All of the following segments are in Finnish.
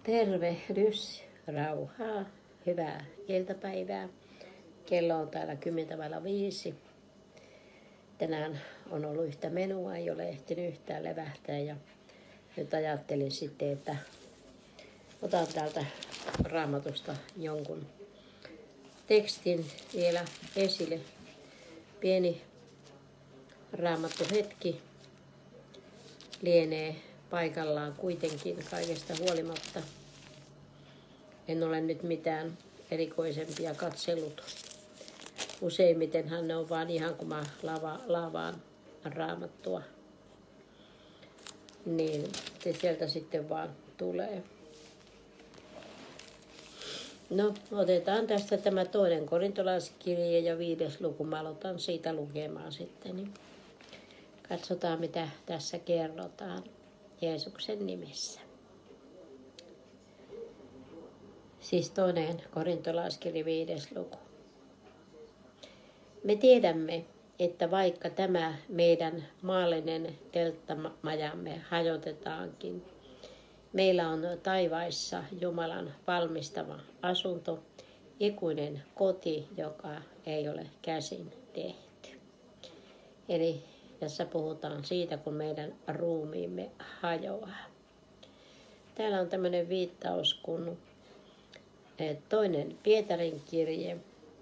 Tervehdys, rauhaa, hyvää iltapäivää. Kello on täällä 10:05. Tänään on ollut yhtä menua, ei ole ehtinyt yhtään levähtää ja nyt ajattelin sitten, että otan täältä Raamatusta jonkun tekstin vielä esille. Pieni raamattu hetki lienee paikallaan kuitenkin kaikesta huolimatta. En ole nyt mitään erikoisempia katsellut. Useimmitenhan ne on vaan ihan kun mä laavaan raamattua. Niin se sieltä sitten vaan tulee. No, otetaan tästä tämä 2. korintolaiskirje ja 5. luku. Mä aloitan siitä lukemaan sitten. Niin katsotaan mitä tässä kerrotaan Jeesuksen nimessä. Siis 2. korintolaiskirje 5. luku. Me tiedämme, että vaikka tämä meidän maallinen telttamajamme hajotetaankin, meillä on taivaissa Jumalan valmistama asunto, ikuinen koti, joka ei ole käsin tehty. Eli tässä puhutaan siitä, kun meidän ruumiimme hajoaa. Täällä on tämmöinen viittaus kuin 2. Pietarin kirje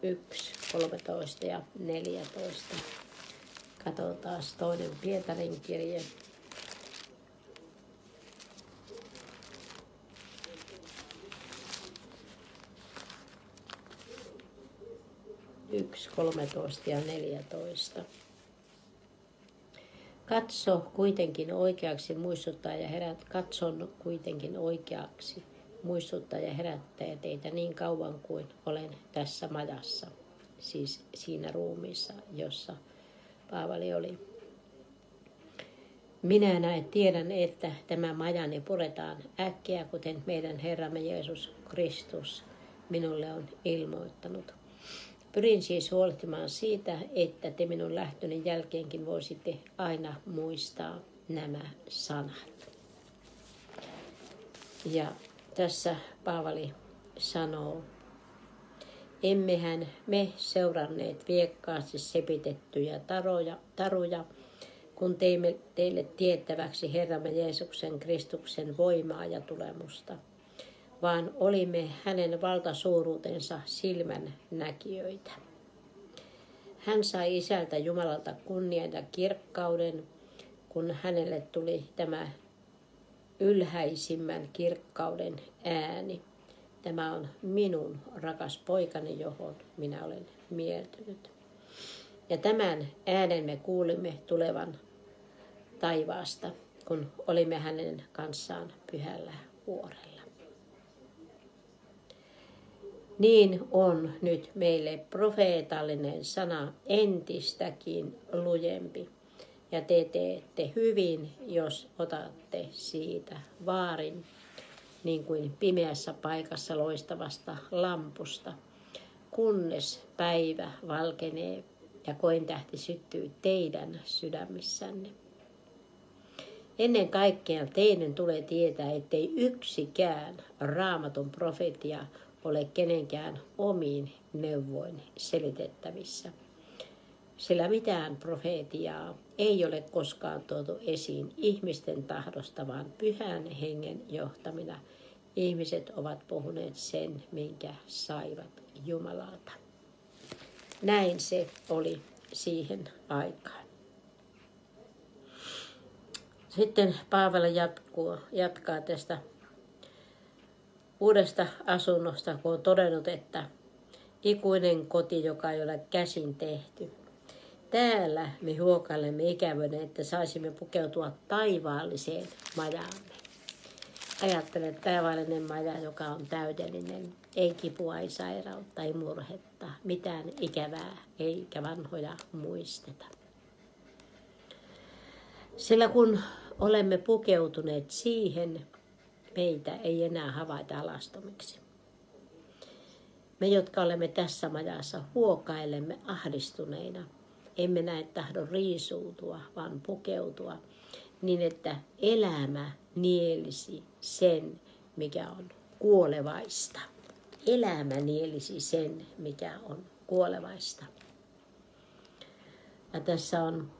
1, 13 ja 14. Katsotaan 2. Pietarin kirje. Yksi, 13 ja 14. Katson kuitenkin oikeaksi muistuttaa ja herättää teitä niin kauan kuin olen tässä majassa, siis siinä ruumiissa, jossa Paavali oli. Minä tiedän, että tämä majani puretaan äkkiä, kuten meidän Herramme Jeesus Kristus minulle on ilmoittanut. Pyrin siis huolehtimaan siitä, että te minun lähtöni jälkeenkin voisitte aina muistaa nämä sanat. Ja tässä Paavali sanoo, emmehän me seuranneet viekkaasti sepitettyjä taruja, kun teimme teille tiettäväksi Herramme Jeesuksen Kristuksen voimaa ja tulemusta, vaan olimme hänen valtasuuruutensa silmän näkijöitä. Hän sai Isältä Jumalalta kunnian ja kirkkauden, kun hänelle tuli tämä ylhäisimmän kirkkauden ääni. Tämä on minun rakas poikani, johon minä olen mieltynyt. Ja tämän äänen me kuulimme tulevan taivaasta, kun olimme hänen kanssaan pyhällä vuorella. Niin on nyt meille profeetallinen sana entistäkin lujempi. Ja te teette hyvin, jos otatte siitä vaarin, niin kuin pimeässä paikassa loistavasta lampusta, kunnes päivä valkenee ja kointähti syttyy teidän sydämissänne. Ennen kaikkea teidän tulee tietää, ettei yksikään Raamatun profetia ole kenenkään omiin neuvoin selitettävissä. Sillä mitään profeetiaa ei ole koskaan tuotu esiin ihmisten tahdosta, vaan pyhän hengen johtamina ihmiset ovat puhuneet sen, minkä saivat Jumalalta. Näin se oli siihen aikaan. Sitten Paavali jatkaa tästä uudesta asunnosta, kun on todennut, että ikuinen koti, joka ei ole käsin tehty. Täällä me huokailemme ikävöinen, että saisimme pukeutua taivaalliseen majaamme. Ajattelen, että taivaallinen maja, joka on täydellinen, ei kipua, ei sairautta, ei murhetta, mitään ikävää, eikä vanhoja muisteta. Sillä kun olemme pukeutuneet siihen, meitä ei enää havaita alastomiksi. Me, jotka olemme tässä majassa, huokailemme ahdistuneina. Emme näe tahdon riisuutua, vaan pukeutua niin, että elämä nielisi sen, mikä on kuolevaista. Elämä nielisi sen, mikä on kuolevaista. Ja tässä on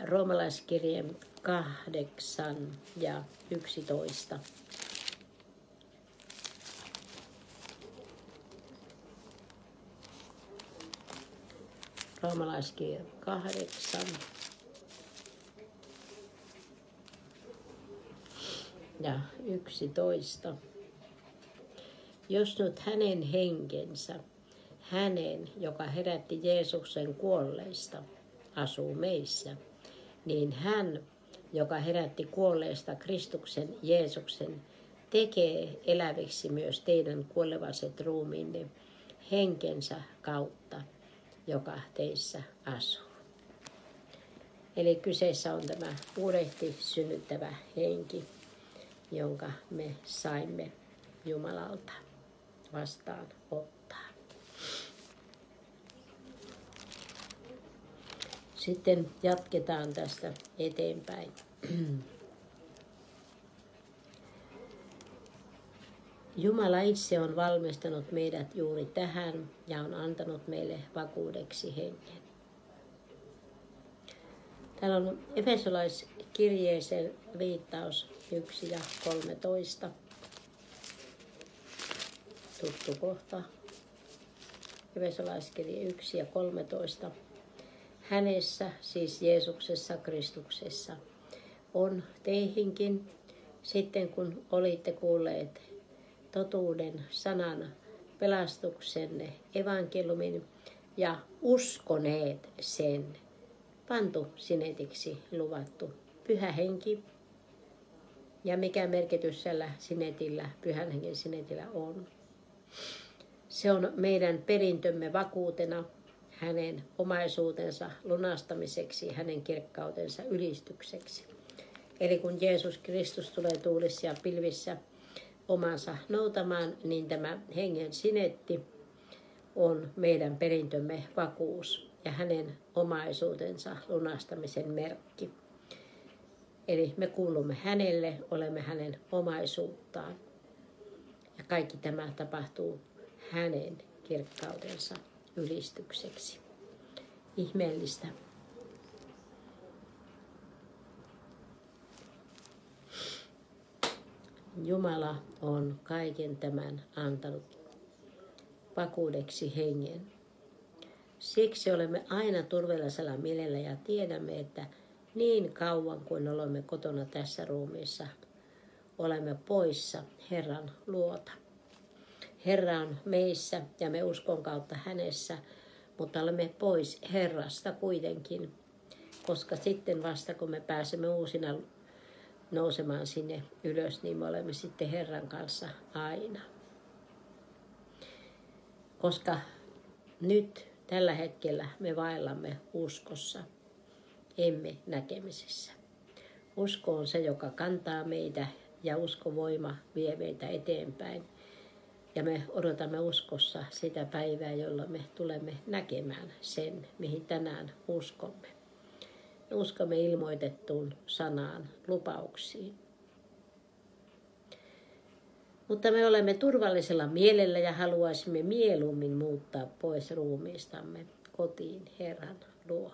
roomalaiskirjeen 8 ja 11. Roomalaiskirje 8 ja 11. Jos nyt hänen henkensä, hänen, joka herätti Jeesuksen kuolleista, asuu meissä, niin hän, joka herätti kuolleista Kristuksen Jeesuksen, tekee eläviksi myös teidän kuolevaiset ruumiinne henkensä kautta, joka teissä asuu. Eli kyseessä on tämä uudesti synnyttävä henki, jonka me saimme Jumalalta vastaan ottaa. Sitten jatketaan tästä eteenpäin. Jumala itse on valmistanut meidät juuri tähän ja on antanut meille vakuudeksi hengen. Täällä on Efesolaiskirjeeseen viittaus 1 ja 13. Tuttu kohta. Efesolaiskirje 1 ja 13. Hänessä, siis Jeesuksessa Kristuksessa, on teihinkin, sitten kun olitte kuulleet totuuden sanan pelastuksenne evankeliumin ja uskoneet sen, pantu sinetiksi luvattu Pyhä Henki. Ja mikä merkitys tällä sinetillä, Pyhän Hengen sinetillä on? Se on meidän perintömme vakuutena, hänen omaisuutensa lunastamiseksi, hänen kirkkautensa ylistykseksi. Eli kun Jeesus Kristus tulee tuulissa ja pilvissä omansa noutamaan, niin tämä hengen sinetti on meidän perintömme vakuus ja hänen omaisuutensa lunastamisen merkki. Eli me kuulumme hänelle, olemme hänen omaisuuttaan. Ja kaikki tämä tapahtuu hänen kirkkautensa ylistykseksi. Ihmeellistä. Jumala on kaiken tämän antanut vakuudeksi hengen. Siksi olemme aina turvallisella mielellä ja tiedämme, että niin kauan kuin olemme kotona tässä ruumiissa, olemme poissa Herran luota. Herra on meissä ja me uskon kautta hänessä, mutta olemme pois Herrasta kuitenkin, koska sitten vasta kun me pääsemme uusina nousemaan sinne ylös, niin me olemme sitten Herran kanssa aina. Koska nyt tällä hetkellä me vaellamme uskossa, emme näkemisessä. Usko on se, joka kantaa meitä ja uskovoima vie meitä eteenpäin. Ja me odotamme uskossa sitä päivää, jolloin me tulemme näkemään sen, mihin tänään uskomme. Me uskomme ilmoitettuun sanaan, lupauksiin. Mutta me olemme turvallisella mielellä ja haluaisimme mieluummin muuttaa pois ruumiistamme kotiin Herran luo.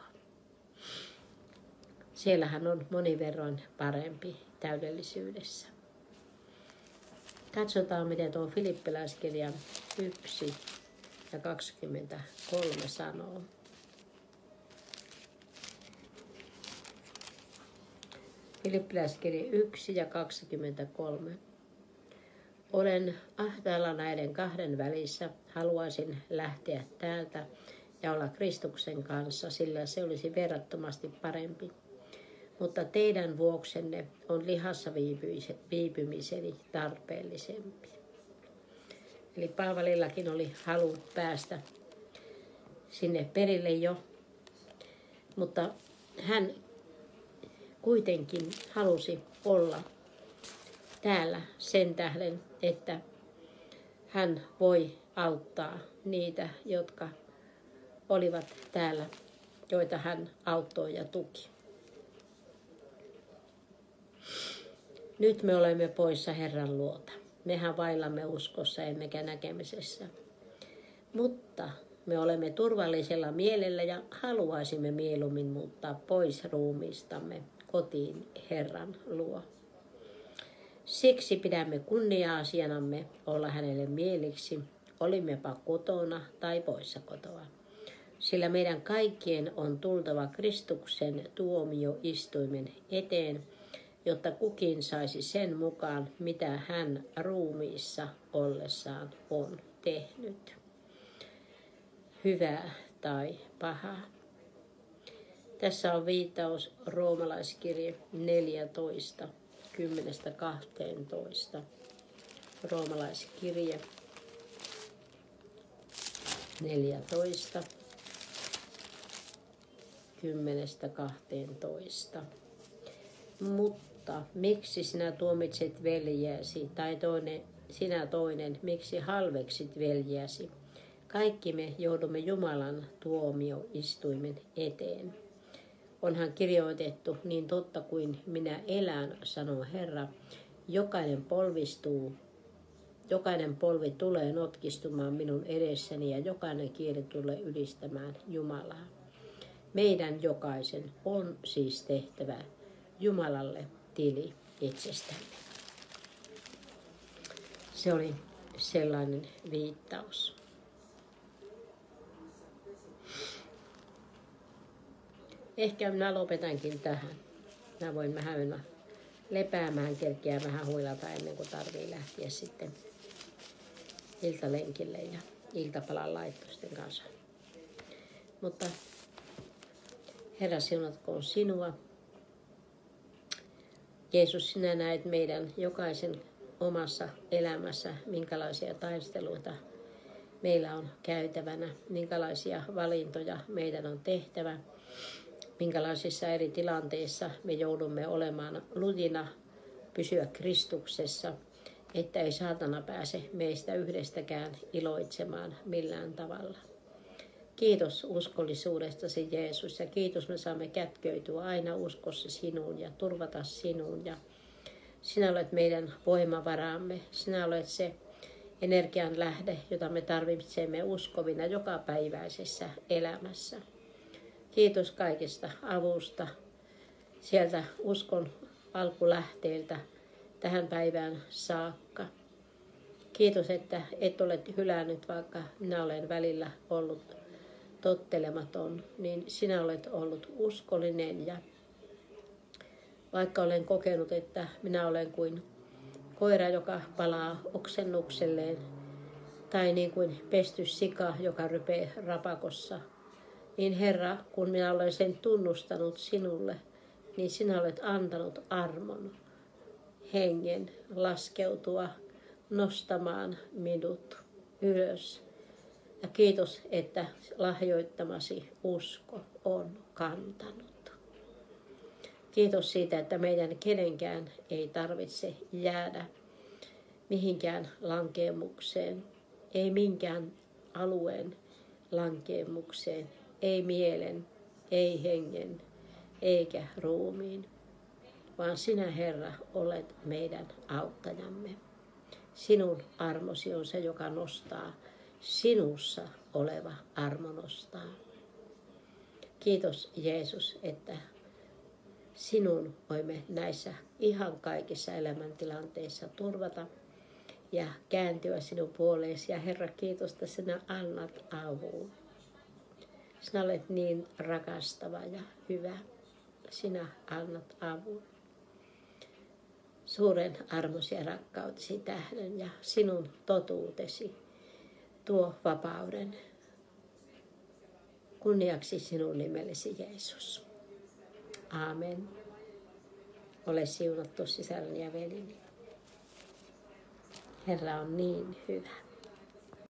Siellähän on monin verroin parempi täydellisyydessä. Katsotaan, miten tuo Filippiläiskirjan 1 ja 23 sanoo. Filippiläiskirja 1 ja 23. Olen ahtaalla näiden kahden välissä. Haluaisin lähteä täältä ja olla Kristuksen kanssa, sillä se olisi verrattomasti parempi. Mutta teidän vuoksenne on lihassa viipymiseni tarpeellisempi. Eli Paavalillakin oli halu päästä sinne perille jo, mutta hän kuitenkin halusi olla täällä sen tähden, että hän voi auttaa niitä, jotka olivat täällä, joita hän auttoi ja tuki. Nyt me olemme poissa Herran luota. Mehän vaillamme uskossa emmekä näkemisessä. Mutta me olemme turvallisella mielellä ja haluaisimme mieluummin muuttaa pois ruumiistamme kotiin Herran luo. Siksi pidämme kunnia-asianamme olla hänelle mieliksi, olimmepa kotona tai poissa kotoa. Sillä meidän kaikkien on tultava Kristuksen tuomioistuimen eteen, jotta kukin saisi sen mukaan, mitä hän ruumiissa ollessaan on tehnyt. Hyvää tai pahaa. Tässä on viittaus Roomalaiskirje 14, 10-12. Roomalaiskirje 14, 10-12. Mutta miksi sinä tuomitset veljääsi, tai sinä toinen, miksi halveksit veljääsi? Kaikki me joudumme Jumalan tuomioistuimen eteen. Onhan kirjoitettu, niin totta kuin minä elän, sanoo Herra, jokainen polvi tulee notkistumaan minun edessäni ja jokainen kieli tulee ylistämään Jumalaa. Meidän jokaisen on siis tehtävä Jumalalle tili itsestämme. Se oli sellainen viittaus. Ehkä minä lopetankin tähän. Mä voin vähän mennä lepäämään, kerkeä vähän huilata ennen kuin tarvii lähteä sitten iltalenkille ja iltapalan laittosten kanssa. Mutta Herra, siunatkoon sinua. Jeesus, sinä näet meidän jokaisen omassa elämässä, minkälaisia taisteluita meillä on käytävänä, minkälaisia valintoja meidän on tehtävä, minkälaisissa eri tilanteissa me joudumme olemaan lujina, pysyä Kristuksessa, että ei saatana pääse meistä yhdestäkään iloitsemaan millään tavalla. Kiitos uskollisuudestasi, Jeesus, ja kiitos me saamme kätkeytyä aina uskossa sinuun ja turvata sinuun. Ja sinä olet meidän voimavaraamme, sinä olet se energian lähde, jota me tarvitsemme uskovina jokapäiväisessä elämässä. Kiitos kaikesta avusta sieltä uskon alkulähteeltä tähän päivään saakka. Kiitos, että et ole hylännyt, vaikka minä olen välillä ollut tottelematon, niin sinä olet ollut uskollinen. Ja vaikka olen kokenut, että minä olen kuin koira, joka palaa oksennukselleen, tai niin kuin pesty sika, joka rypee rapakossa, niin Herra, kun minä olen sen tunnustanut sinulle, niin sinä olet antanut armon, hengen laskeutua nostamaan minut ylös. Ja kiitos, että lahjoittamasi usko on kantanut. Kiitos siitä, että meidän kenenkään ei tarvitse jäädä mihinkään lankeemukseen, ei minkään alueen lankeemukseen, ei mielen, ei hengen, eikä ruumiin, vaan sinä, Herra, olet meidän auttajamme. Sinun armosi on se, joka nostaa. Sinussa oleva armo nostaa. Kiitos, Jeesus, että sinun voimme näissä ihan kaikissa elämäntilanteissa turvata ja kääntyä sinun puoleesi. Ja Herra, kiitos, että sinä annat avun. Sinä olet niin rakastava ja hyvä. Sinä annat avun. Suuren armosi ja rakkautesi tähden ja sinun totuutesi tuo vapauden. Kunniaksi sinun nimellesi, Jeesus. Aamen. Ole siunattu sisareni ja veljeni. Herra on niin hyvä.